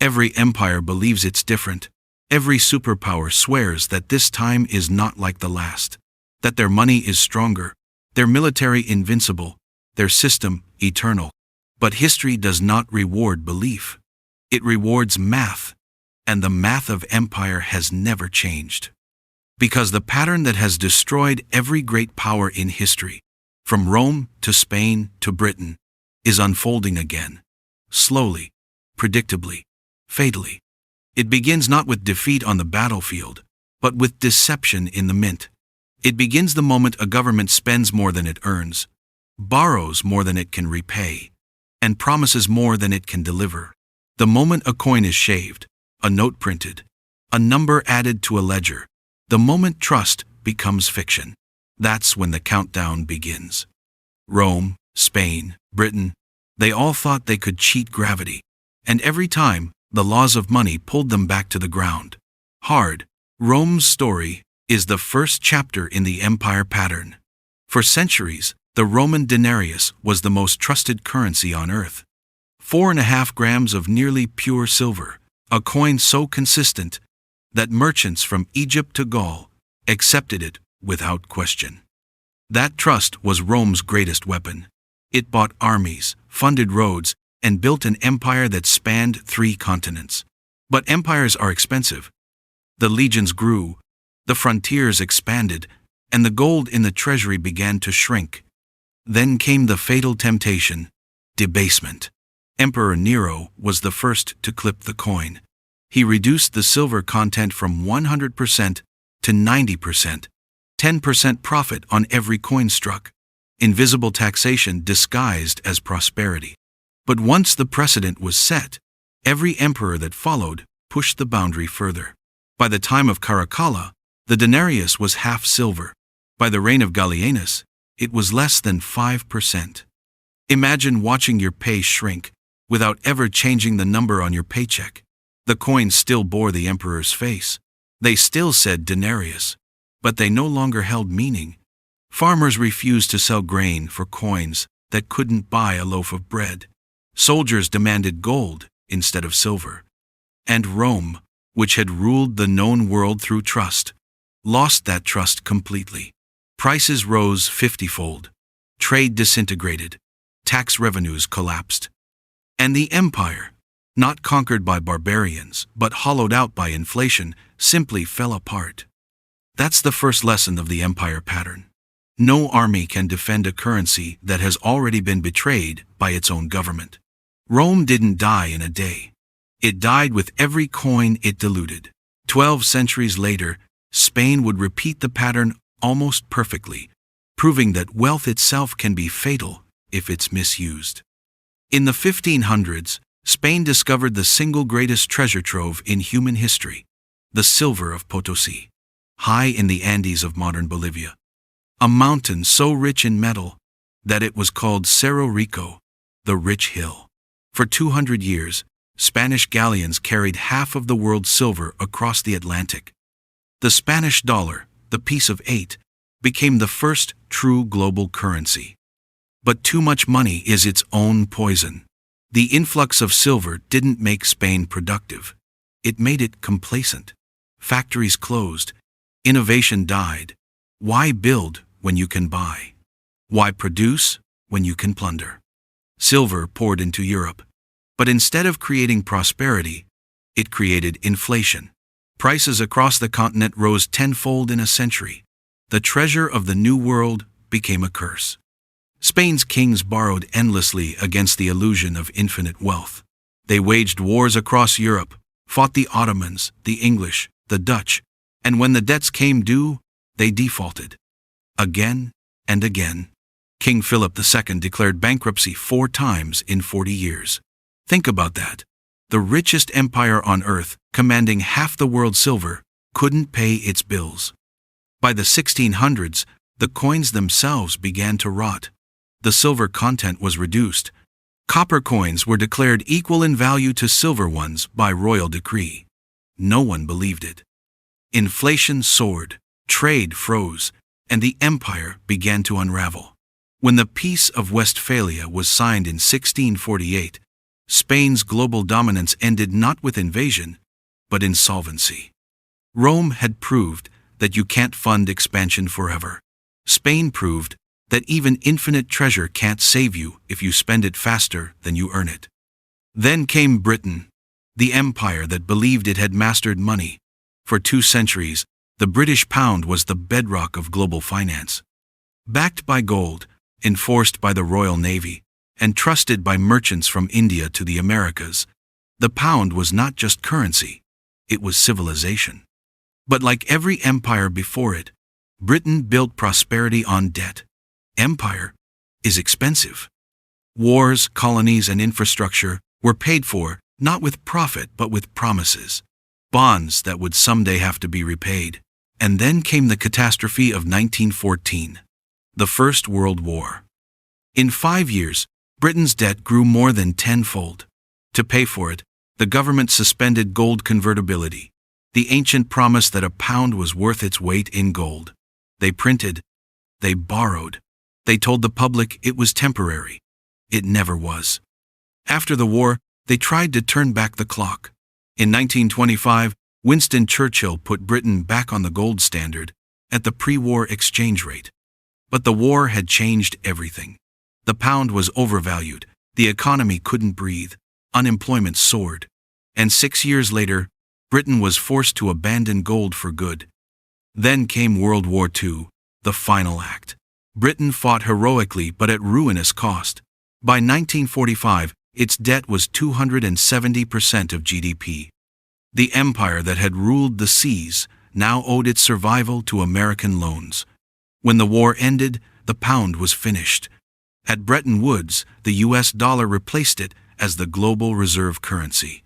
Every empire believes it's different. Every superpower swears that this time is not like the last, that their money is stronger, their military invincible, their system eternal. But history does not reward belief. It rewards math, and the math of empire has never changed. Because the pattern that has destroyed every great power in history, from Rome to Spain to Britain, is unfolding again. Slowly, predictably, fatally. It begins not with defeat on the battlefield, but with deception in the mint. It begins the moment a government spends more than it earns, borrows more than it can repay, and promises more than it can deliver. The moment a coin is shaved, a note printed, a number added to a ledger, the moment trust becomes fiction. That's when the countdown begins. Rome, Spain, Britain, they all thought they could cheat gravity, and every time, the laws of money pulled them back to the ground. Hard. Rome's story is the first chapter in the empire pattern. For centuries, the Roman denarius was the most trusted currency on earth. 4.5 grams of nearly pure silver, a coin so consistent that merchants from Egypt to Gaul accepted it without question. That trust was Rome's greatest weapon. It bought armies, funded roads, and built an empire that spanned 3 continents. But empires are expensive. The legions grew, the frontiers expanded, and the gold in the treasury began to shrink. Then came the fatal temptation, debasement. Emperor Nero was the first to clip the coin. He reduced the silver content from 100% to 90%, 10% profit on every coin struck. Invisible taxation disguised as prosperity. But once the precedent was set, every emperor that followed pushed the boundary further. By the time of Caracalla, the denarius was half silver. By the reign of Gallienus, it was less than 5%. Imagine watching your pay shrink without ever changing the number on your paycheck. The coins still bore the emperor's face. They still said denarius, but they no longer held meaning. Farmers refused to sell grain for coins that couldn't buy a loaf of bread. Soldiers demanded gold instead of silver. And Rome, which had ruled the known world through trust, lost that trust completely. Prices rose 50-fold. Trade disintegrated. Tax revenues collapsed. And the empire, not conquered by barbarians, but hollowed out by inflation, simply fell apart. That's the first lesson of the empire pattern. No army can defend a currency that has already been betrayed by its own government. Rome didn't die in a day. It died with every coin it diluted. 12 centuries later, Spain would repeat the pattern almost perfectly, proving that wealth itself can be fatal if it's misused. In the 1500s, Spain discovered the single greatest treasure trove in human history, the silver of Potosi, high in the Andes of modern Bolivia. A mountain so rich in metal that it was called Cerro Rico, the rich hill. For 200 years, Spanish galleons carried half of the world's silver across the Atlantic. The Spanish dollar, the piece of 8, became the first true global currency. But too much money is its own poison. The influx of silver didn't make Spain productive. It made it complacent. Factories closed. Innovation died. Why build when you can buy? Why produce when you can plunder? Silver poured into Europe. But instead of creating prosperity, it created inflation. Prices across the continent rose tenfold in a century. The treasure of the New World became a curse. Spain's kings borrowed endlessly against the illusion of infinite wealth. They waged wars across Europe, fought the Ottomans, the English, the Dutch, and when the debts came due, they defaulted. Again and again. King Philip II declared bankruptcy 4 times in 40 years. Think about that. The richest empire on earth, commanding half the world's silver, couldn't pay its bills. By the 1600s, the coins themselves began to rot. The silver content was reduced. Copper coins were declared equal in value to silver ones by royal decree. No one believed it. Inflation soared, trade froze, and the empire began to unravel. When the Peace of Westphalia was signed in 1648, Spain's global dominance ended not with invasion, but insolvency. Rome had proved that you can't fund expansion forever. Spain proved that even infinite treasure can't save you if you spend it faster than you earn it. Then came Britain, the empire that believed it had mastered money. For 2 centuries, the British pound was the bedrock of global finance. Backed by gold, enforced by the Royal Navy, and trusted by merchants from India to the Americas, the pound was not just currency, it was civilization. But like every empire before it, Britain built prosperity on debt. Empire is expensive. Wars, colonies, and infrastructure were paid for not with profit but with promises, bonds that would someday have to be repaid. And then came the catastrophe of 1914, the First World War. In 5 years, Britain's debt grew more than tenfold. To pay for it, the government suspended gold convertibility, the ancient promise that a pound was worth its weight in gold. They printed, they borrowed, they told the public it was temporary. It never was. After the war, they tried to turn back the clock. In 1925, Winston Churchill put Britain back on the gold standard at the pre-war exchange rate. But the war had changed everything. The pound was overvalued, the economy couldn't breathe, unemployment soared, and 6 years later, Britain was forced to abandon gold for good. Then came World War II, the final act. Britain fought heroically but at ruinous cost. By 1945, its debt was 270% of GDP. The empire that had ruled the seas now owed its survival to American loans. When the war ended, the pound was finished. At Bretton Woods, the US dollar replaced it as the global reserve currency.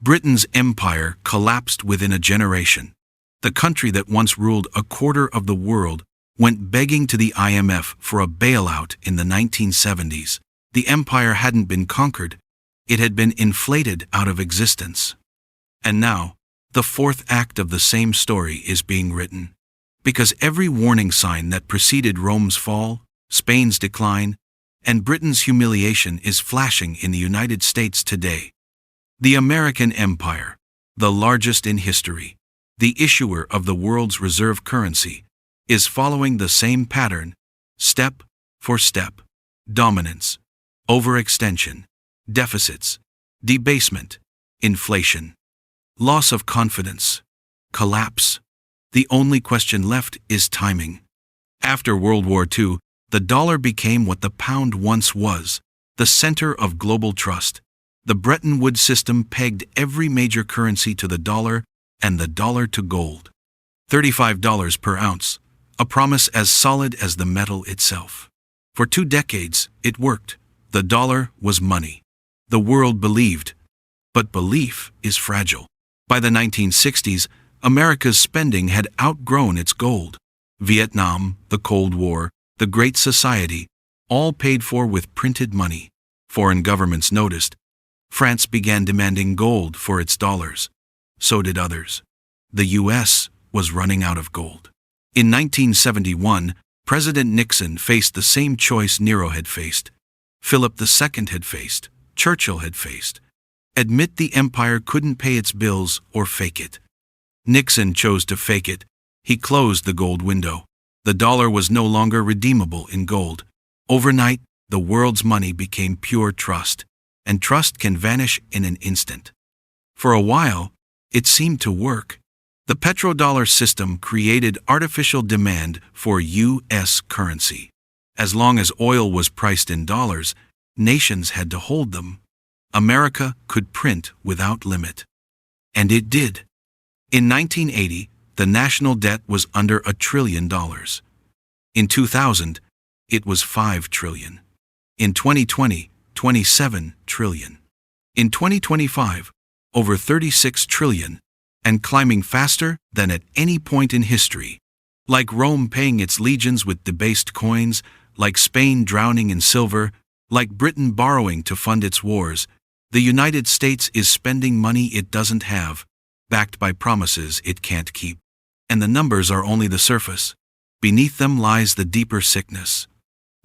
Britain's empire collapsed within a generation. The country that once ruled a quarter of the world went begging to the IMF for a bailout in the 1970s. The empire hadn't been conquered, it had been inflated out of existence. And now, the fourth act of the same story is being written. Because every warning sign that preceded Rome's fall, Spain's decline, and Britain's humiliation is flashing in the United States today. The American empire, the largest in history, the issuer of the world's reserve currency, is following the same pattern, step for step. Dominance, overextension, deficits, debasement, inflation, loss of confidence, collapse. The only question left is timing. After World War II, the dollar became what the pound once was, the center of global trust. The Bretton Woods system pegged every major currency to the dollar and the dollar to gold. $35 per ounce, a promise as solid as the metal itself. For 2 decades, it worked. The dollar was money. The world believed. But belief is fragile. By the 1960s, America's spending had outgrown its gold. Vietnam, the Cold War, the Great Society, all paid for with printed money. Foreign governments noticed. France began demanding gold for its dollars. So did others. The US was running out of gold. In 1971, President Nixon faced the same choice Nero had faced, Philip II had faced, Churchill had faced. Admit the empire couldn't pay its bills or fake it. Nixon chose to fake it. He closed the gold window. The dollar was no longer redeemable in gold. Overnight, the world's money became pure trust, and trust can vanish in an instant. For a while, it seemed to work. The petrodollar system created artificial demand for U.S. currency. As long as oil was priced in dollars, nations had to hold them. America could print without limit. And it did. In 1980, the national debt was under $1 trillion. In 2000, it was $5 trillion. In 2020, $27 trillion. In 2025, over $36 trillion, and climbing faster than at any point in history. Like Rome paying its legions with debased coins, like Spain drowning in silver, like Britain borrowing to fund its wars, the United States is spending money it doesn't have, backed by promises it can't keep. And the numbers are only the surface. Beneath them lies the deeper sickness,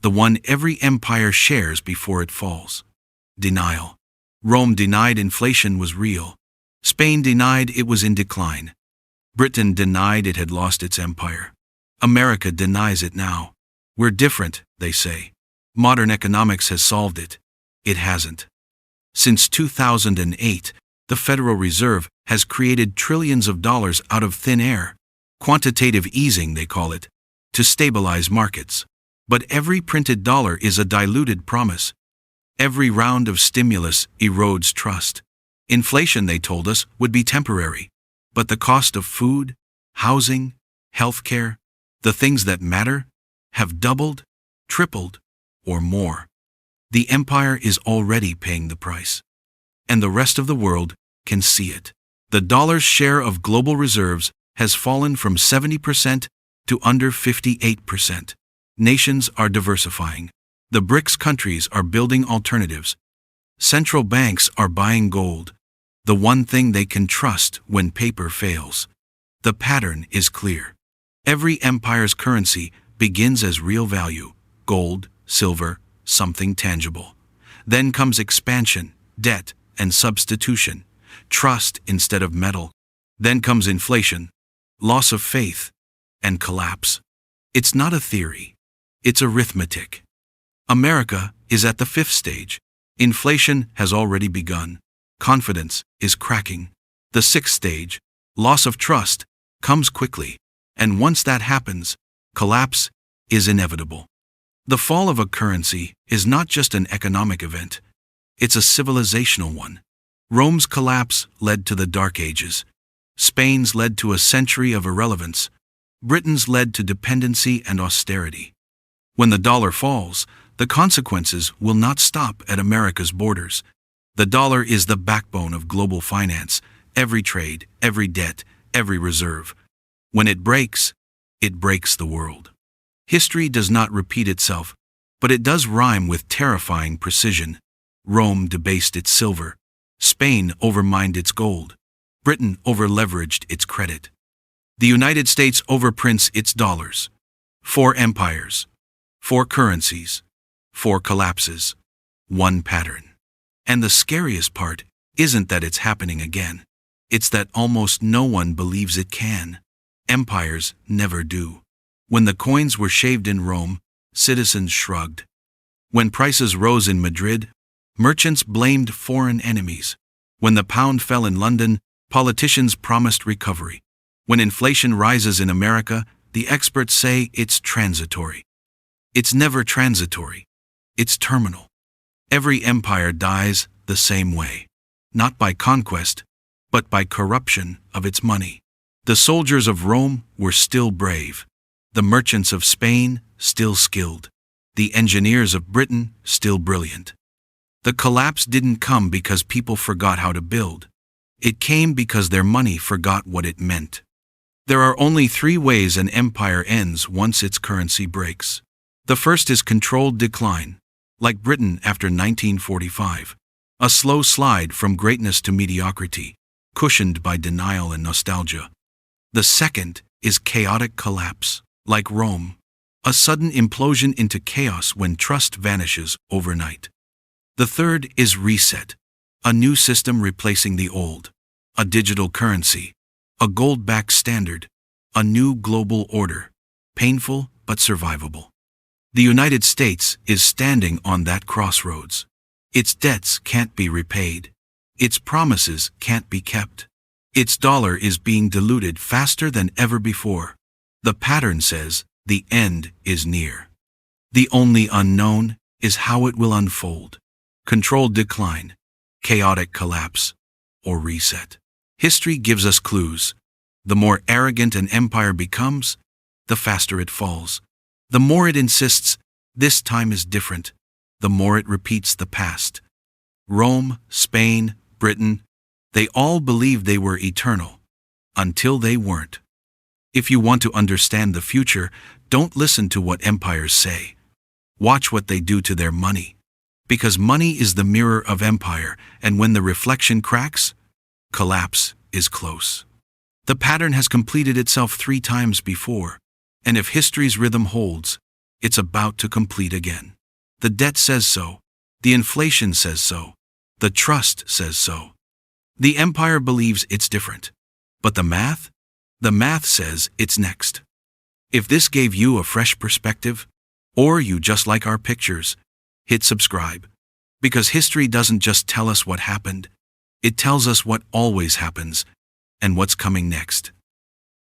the one every empire shares before it falls. Denial. Rome denied inflation was real. Spain denied it was in decline. Britain denied it had lost its empire. America denies it now. We're different, they say. Modern economics has solved it. It hasn't. Since 2008, the Federal Reserve has created trillions of dollars out of thin air. Quantitative easing, they call it, to stabilize markets. But every printed dollar is a diluted promise. Every round of stimulus erodes trust. Inflation, they told us, would be temporary. But the cost of food, housing, healthcare, the things that matter, have doubled, tripled, or more. The empire is already paying the price. And the rest of the world can see it. The dollar's share of global reserves has fallen from 70% to under 58%. Nations are diversifying. The BRICS countries are building alternatives. Central banks are buying gold, the one thing they can trust when paper fails. The pattern is clear. Every empire's currency begins as real value, gold, silver, something tangible. Then comes expansion, debt, and substitution, trust instead of metal. Then comes inflation, loss of faith, and collapse. It's not a theory. It's arithmetic. America is at the fifth stage. Inflation has already begun. Confidence is cracking. The sixth stage, loss of trust, comes quickly. And once that happens, collapse is inevitable. The fall of a currency is not just an economic event. It's a civilizational one. Rome's collapse led to the Dark Ages. Spain's led to a century of irrelevance. Britain's led to dependency and austerity. When the dollar falls, the consequences will not stop at America's borders. The dollar is the backbone of global finance, every trade, every debt, every reserve. When it breaks the world. History does not repeat itself, but it does rhyme with terrifying precision. Rome debased its silver. Spain overmined its gold. Britain overleveraged its credit. The United States overprints its dollars. 4 empires. 4 currencies. 4 collapses. 1 pattern. And the scariest part isn't that it's happening again. It's that almost no one believes it can. Empires never do. When the coins were shaved in Rome, citizens shrugged. When prices rose in Madrid, merchants blamed foreign enemies. When the pound fell in London, politicians promised recovery. When inflation rises in America, the experts say it's transitory. It's never transitory. It's terminal. Every empire dies the same way. Not by conquest, but by corruption of its money. The soldiers of Rome were still brave. The merchants of Spain still skilled. The engineers of Britain still brilliant. The collapse didn't come because people forgot how to build. It came because their money forgot what it meant. There are only 3 ways an empire ends once its currency breaks. The first is controlled decline, like Britain after 1945. A slow slide from greatness to mediocrity, cushioned by denial and nostalgia. The second is chaotic collapse, like Rome. A sudden implosion into chaos when trust vanishes overnight. The third is reset, a new system replacing the old. A digital currency, a gold-backed standard, a new global order, painful but survivable. The United States is standing on that crossroads. Its debts can't be repaid. Its promises can't be kept. Its dollar is being diluted faster than ever before. The pattern says the end is near. The only unknown is how it will unfold. Controlled decline, chaotic collapse, or reset. History gives us clues. The more arrogant an empire becomes, the faster it falls. The more it insists, this time is different, the more it repeats the past. Rome, Spain, Britain, they all believed they were eternal, until they weren't. If you want to understand the future, don't listen to what empires say. Watch what they do to their money. Because money is the mirror of empire, and when the reflection cracks, collapse is close. The pattern has completed itself 3 times before, and if history's rhythm holds, it's about to complete again. The debt says so. The inflation says so. The trust says so. The empire believes it's different. But the math? The math says it's next. If this gave you a fresh perspective, or you just like our pictures, hit subscribe. Because history doesn't just tell us what happened, it tells us what always happens and what's coming next.